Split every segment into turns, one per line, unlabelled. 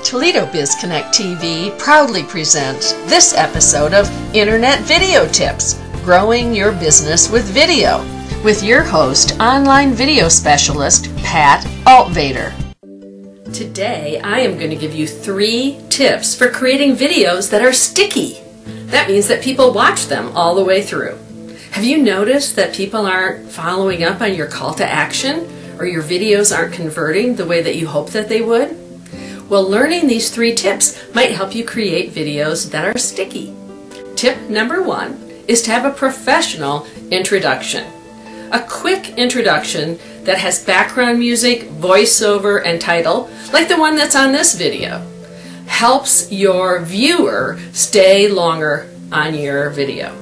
Toledo BizConnect TV proudly presents this episode of Internet Video Tips, Growing Your Business with Video, with your host, online video specialist, Pat Altvader. Today, I am going to give you 3 tips for creating videos that are sticky. That means that people watch them all the way through. Have you noticed that people aren't following up on your call to action, or your videos aren't converting the way that you hoped that they would? Well, learning these 3 tips might help you create videos that are sticky. Tip number 1 is to have a professional introduction. A quick introduction that has background music, voiceover, and title, like the one that's on this video, helps your viewer stay longer on your video.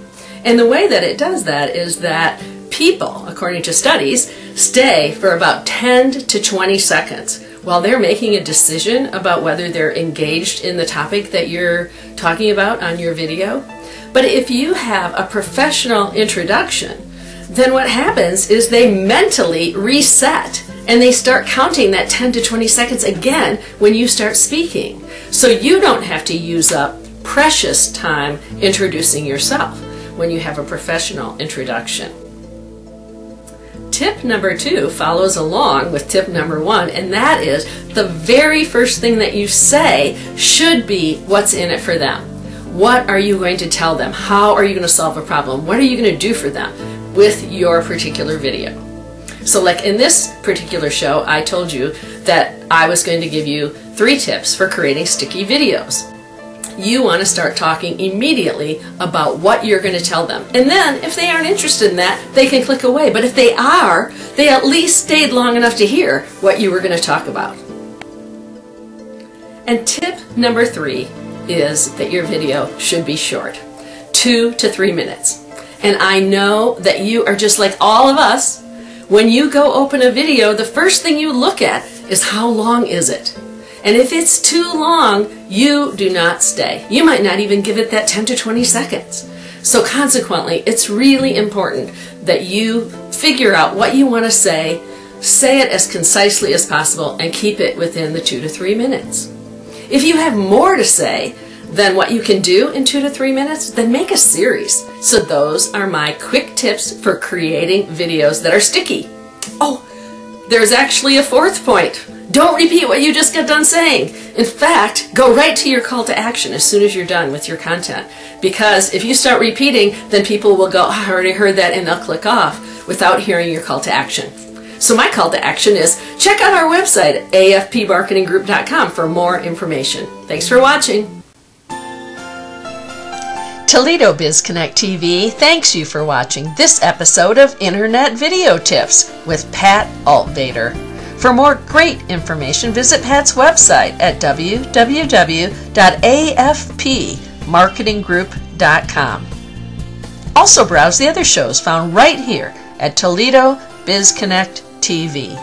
And the way that it does that is that people, according to studies, stay for about 10 to 20 seconds while they're making a decision about whether they're engaged in the topic that you're talking about on your video. But if you have a professional introduction, then what happens is they mentally reset and they start counting that 10 to 20 seconds again when you start speaking. So you don't have to use up precious time introducing yourself when you have a professional introduction. Tip number 2 follows along with tip number 1, and that is the very first thing that you say should be what's in it for them. What are you going to tell them? How are you going to solve a problem? What are you going to do for them with your particular video? So like in this particular show, I told you that I was going to give you 3 tips for creating sticky videos. You want to start talking immediately about what you're going to tell them. And then, if they aren't interested in that, they can click away. But if they are, they at least stayed long enough to hear what you were going to talk about. And tip number 3 is that your video should be short, 2 to 3 minutes. And I know that you are just like all of us. When you go open a video, the first thing you look at is how long is it? And if it's too long, you do not stay. You might not even give it that 10 to 20 seconds. So consequently, it's really important that you figure out what you want to say it as concisely as possible, and keep it within the 2 to 3 minutes. If you have more to say than what you can do in 2 to 3 minutes, then make a series. So those are my quick tips for creating videos that are sticky. Oh, there's actually a 4th point. Don't repeat what you just got done saying. In fact, go right to your call to action as soon as you're done with your content. Because if you start repeating, then people will go, I already heard that, and they'll click off without hearing your call to action. So my call to action is check out our website at afpmarketinggroup.com for more information. Thanks for watching. Toledo BizConnect TV thanks you for watching this episode of Internet Video Tips with Pat Altvader. For more great information, visit Pat's website at www.afpmarketinggroup.com. Also browse the other shows found right here at Toledo BizConnect TV.